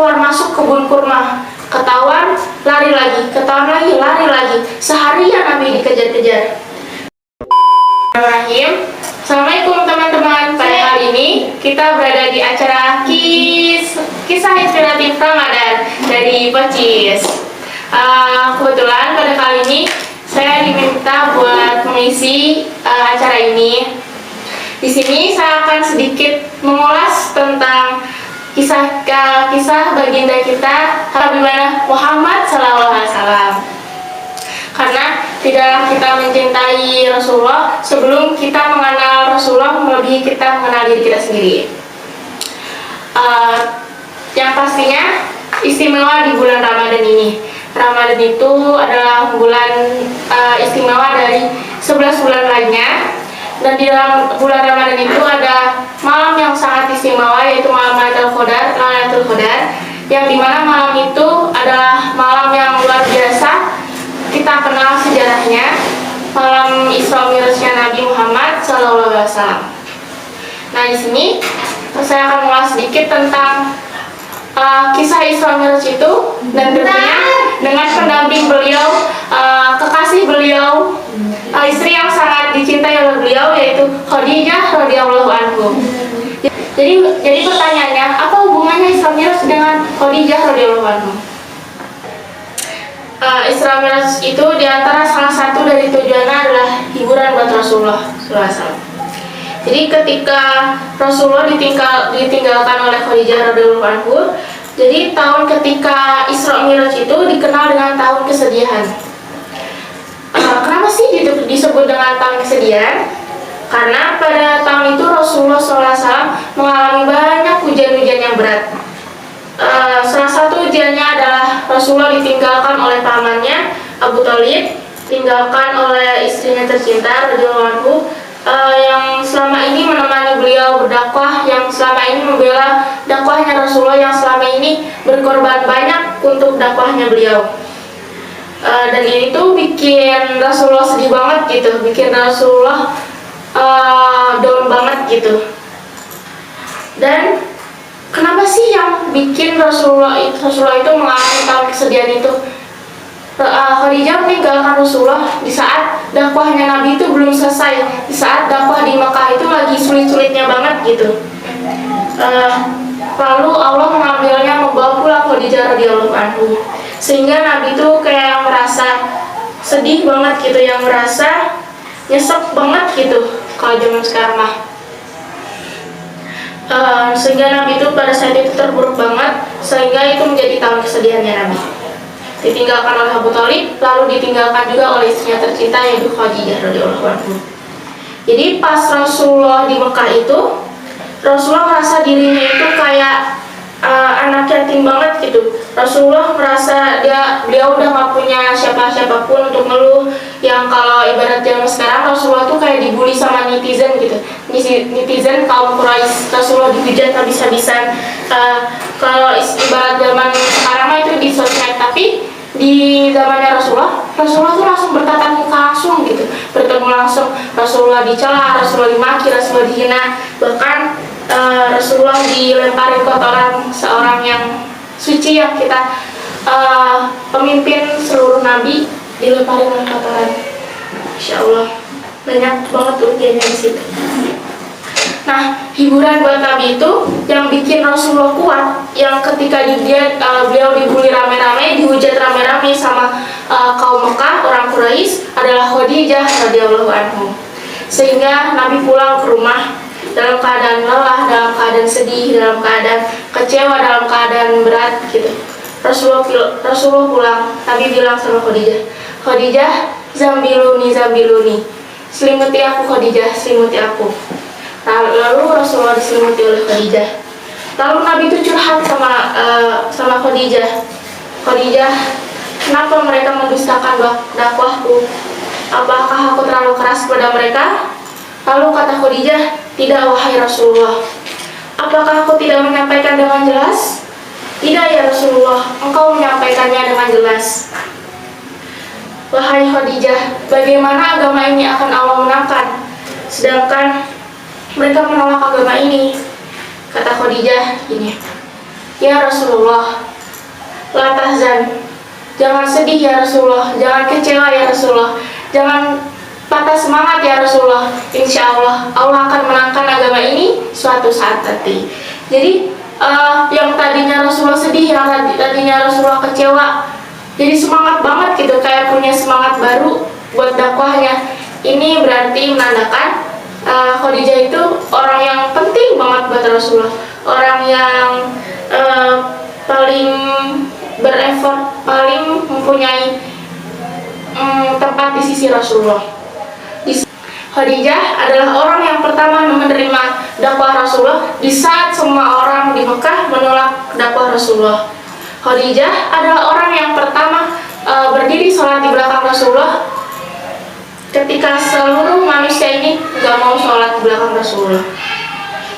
keluar masuk kebun kurma. Ketahuan, lari lagi, ketahuan lagi, lari lagi. Seharian Nabi dikejar-kejar. Bismillahirrahmanirrahim. Assalamualaikum teman-teman. Pada kali ini kita berada di acara kisah inspiratif Ramadan dari Pocis. Kebetulan pada kali ini saya diminta buat mengisi acara ini. Di sini saya akan sedikit mengulas tentang kisah baginda kita Habibana Muhammad SAW. Karena tidaklah kita mencintai Rasulullah sebelum kita mengenal Rasulullah melebihi kita mengenal diri kita sendiri. Yang pastinya istimewa di bulan Ramadan ini. Ramadan itu adalah bulan istimewa dari 11 bulan lainnya. Dan di dalam bulan Ramadan itu ada malam yang sangat istimewa, yaitu malam Lailatul Qadar, yang dimana malam itu adalah malam yang luar biasa. Kita kenal sejarahnya, malam Isra Mi'rajnya Nabi Muhammad SAW. Nah, di sini saya akan mengulas sedikit tentang kisah Isra Mi'raj itu, dan tentunya dengan pendamping beliau, kekasih beliau, istri yang sangat dicintai oleh beliau, yaitu Khadijah radhiyallahu anhu. Jadi pertanyaannya, apa hubungannya Isra Mi'raj dengan Khadijah radhiyallahu anhu? Isra Mi'raj itu diantara salah satu dari tujuannya adalah hiburan buat Rasulullah SAW. Jadi ketika Rasulullah ditinggalkan oleh Khadijah radhiyallahu anhu, jadi tahun ketika Isra Mi'raj itu dikenal dengan tahun kesedihan. Kenapa sih disebut dengan tahun kesedihan? Karena pada tahun itu Rasulullah SAW mengalami banyak ujian-ujian yang berat. Salah satu ujiannya adalah Rasulullah ditinggalkan oleh pamannya Abu Thalib, tinggalkan oleh istrinya tercinta radhiyallahu anhu, yang selama ini menemani beliau berdakwah, yang selama ini membela dakwahnya Rasulullah, yang selama ini berkorban banyak untuk dakwahnya beliau. Dan ini tuh bikin Rasulullah sedih banget gitu, bikin Rasulullah down banget gitu. Dan kenapa sih yang bikin Rasulullah itu mengalami tahun kesedihan itu? Khadijah meninggalkan Rasulullah di saat dakwahnya Nabi itu belum selesai, di saat dakwah di Mekah itu lagi sulit-sulitnya banget gitu. Lalu Allah mengambilnya, membawa pulang Khadijah radhiyallahu anhu, sehingga Nabi itu kayak merasa sedih banget gitu, yang merasa nyesek banget gitu kalau zaman sekarang mah. Sehingga Nabi itu pada saat itu terpuruk banget, sehingga itu menjadi tahun kesedihannya Nabi. Ditinggalkan oleh Abu Thalib, lalu ditinggalkan juga oleh istrinya tercinta, yaitu Khadijah radhiyallahu anhu. Jadi pas Rasulullah di Mekah itu, Rasulullah merasa dirinya itu kayak anak yatim banget gitu. Rasulullah merasa beliau udah gak punya siapapun untuk ngeluh. Yang kalau ibarat zaman sekarang, Rasulullah tuh kayak dibully sama netizen gitu. Netizen kaum Quraisy, Rasulullah dihujat habis-habisan. Kalau ibarat zaman sekarang mah itu di sosmed, tapi di zamannya Rasulullah tuh langsung bertatap muka langsung gitu, bertemu langsung. Rasulullah dicela, Rasulullah dimaki, Rasulullah dihina, bahkan Rasulullah dilemparin kotoran, seorang yang suci, yang kita pemimpin seluruh nabi, dilemparin oleh kotoran. Insya Allah banyak banget ujiannya di situ. Nah, hiburan buat Nabi itu yang bikin Rasulullah kuat, yang ketika beliau dibully rame-rame, dihujat rame-rame sama kaum Mekah, orang Quraisy, adalah Khadijah radhiyallahu anhu. Sehingga Nabi pulang ke rumah dalam keadaan lelah, dalam keadaan sedih, dalam keadaan kecewa, dalam keadaan berat gitu. Rasulullah pulang, Nabi bilang sama Khadijah, zambiluni, selimuti aku Khadijah, selimuti aku. Lalu Rasulullah diselimuti oleh Khadijah. Lalu Nabi itu curhat sama Khadijah. Khadijah, kenapa mereka mendustakan dakwahku? Apakah aku terlalu keras kepada mereka? Lalu kata Khadijah, tidak wahai Rasulullah. Apakah aku tidak menyampaikan dengan jelas? Tidak ya Rasulullah, engkau menyampaikannya dengan jelas. Wahai Khadijah, bagaimana agama ini akan Allah menangkan, sedangkan mereka menolak agama ini? Kata Khadijah gini, "Ya Rasulullah, la tahzan, jangan sedih ya Rasulullah, jangan kecewa ya Rasulullah, jangan patah semangat ya Rasulullah. Insya Allah, Allah akan menangkan agama ini suatu saat nanti." Jadi yang tadinya Rasulullah sedih, yang tadinya Rasulullah kecewa, jadi semangat banget gitu, kayak punya semangat baru buat dakwahnya. Ini berarti menandakan Khadijah itu orang yang penting banget buat Rasulullah, orang yang paling berefort, paling mempunyai tempat di sisi Rasulullah. Khadijah adalah orang yang pertama menerima dakwah Rasulullah di saat semua orang di Mekah menolak dakwah Rasulullah. Khadijah adalah orang yang pertama berdiri sholat di belakang Rasulullah ketika seluruh manusia ini gak mau sholat di belakang Rasulullah.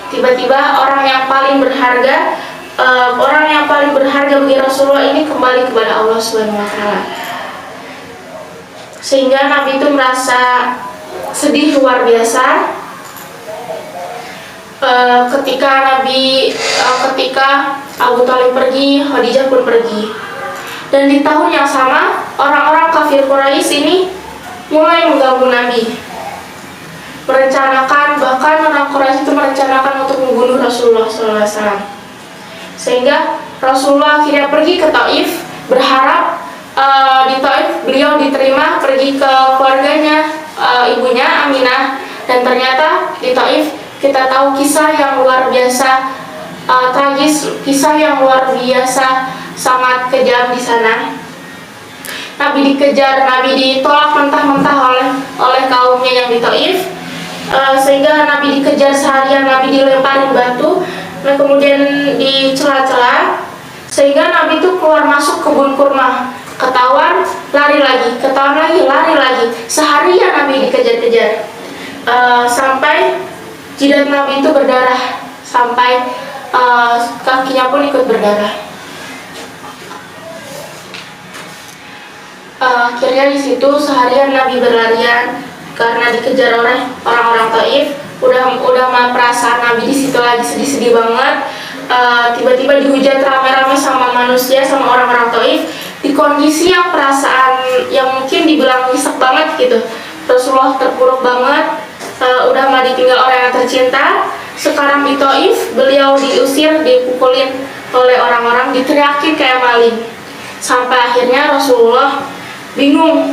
Tiba-tiba orang yang paling berharga bagi Rasulullah ini kembali kepada Allah SWT. Sehingga Nabi itu merasa sedih luar biasa ketika Abu Thalib pergi, Khadijah pun pergi. Dan di tahun yang sama, orang-orang kafir Quraisy ini mulai mengganggu Nabi, bahkan orang Quraisy itu merencanakan untuk membunuh Rasulullah SAW. Sehingga Rasulullah akhirnya pergi ke Taif, berharap di Taif beliau diterima, pergi ke keluarganya, ibunya Aminah. Dan ternyata di Taif kita tahu kisah yang luar biasa tragis, kisah yang luar biasa sangat kejam di sana. Nabi dikejar, Nabi ditolak mentah-mentah oleh kaumnya yang di Taif, sehingga Nabi dikejar seharian, Nabi dilemparin batu, dan kemudian dicela-cela, sehingga Nabi itu keluar masuk kebun kurma, ketahuan lari lagi, ketahuan lagi, lari lagi, seharian Nabi dikejar-kejar, sampai jidat Nabi itu berdarah, sampai kakinya pun ikut berdarah. Akhirnya di situ seharian Nabi berlarian karena dikejar oleh orang-orang Taif. Udah perasaan Nabi di situ lagi sedih-sedih banget. Tiba-tiba dihujat rame-rame sama manusia, sama orang-orang Taif, di kondisi yang perasaan yang mungkin dibilang nyesek banget gitu. Rasulullah terpuruk banget, udah mah ditinggal orang yang tercinta. Sekarang di Taif beliau diusir, dipukulin oleh orang-orang, diteriakin kayak maling. Sampai akhirnya Rasulullah bingung,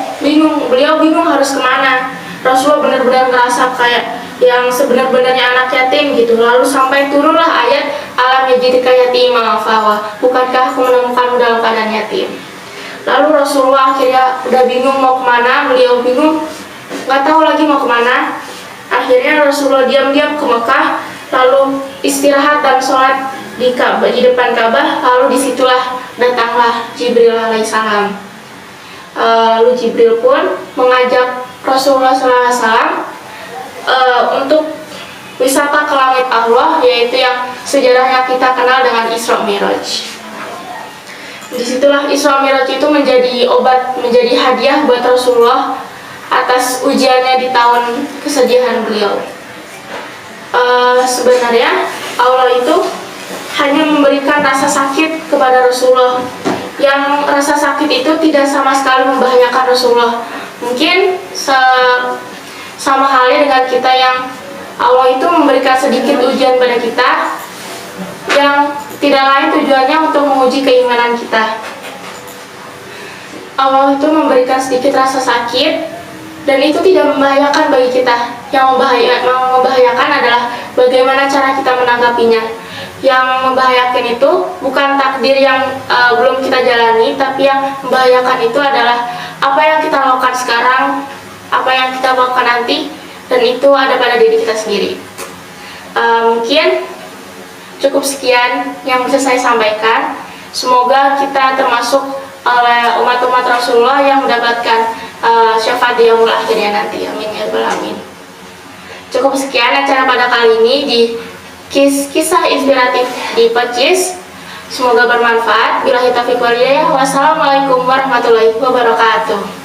beliau bingung harus kemana. Rasulullah benar-benar ngerasa kayak yang sebenar-benarnya anak yatim gitu. Lalu sampai turunlah ayat alam yajidka yatima fawa, bukankah aku menemukanmu dalam keadaan yatim. Lalu Rasulullah akhirnya udah bingung mau kemana, beliau bingung, nggak tahu lagi mau kemana. Akhirnya Rasulullah diam-diam ke Mekah, lalu istirahat dan sholat di depan Ka'bah. Lalu disitulah datanglah Jibril alaihissalam. Lalu Jibril pun mengajak Rasulullah SAW untuk wisata ke langit Allah, yaitu yang sejarahnya kita kenal dengan Isra Mi'raj. Disitulah Isra Mi'raj itu menjadi obat, menjadi hadiah buat Rasulullah atas ujiannya di tahun kesedihan beliau. Sebenarnya Allah itu hanya memberikan rasa sakit kepada Rasulullah, yang rasa sakit itu tidak sama sekali membahayakan Rasulullah. Mungkin sama halnya dengan kita, yang Allah itu memberikan sedikit ujian pada kita yang tidak lain tujuannya untuk menguji keimanan kita. Allah itu memberikan sedikit rasa sakit dan itu tidak membahayakan bagi kita. Yang membahayakan adalah bagaimana cara kita menanggapinya. Yang membahayakan itu bukan takdir yang belum kita jalani, tapi yang membahayakan itu adalah apa yang kita lakukan sekarang, apa yang kita lakukan nanti, dan itu ada pada diri kita sendiri. Mungkin cukup sekian yang bisa saya sampaikan. Semoga kita termasuk oleh umat-umat Rasulullah yang mendapatkan syafaat di yaumul akhirnya nanti. Amin ya rabbal alamin. Cukup sekian acara pada kali ini di kisah inspiratif di Pecis. Semoga bermanfaat. Billahi taufiq wal hidayah. Wassalamualaikum warahmatullahi wabarakatuh.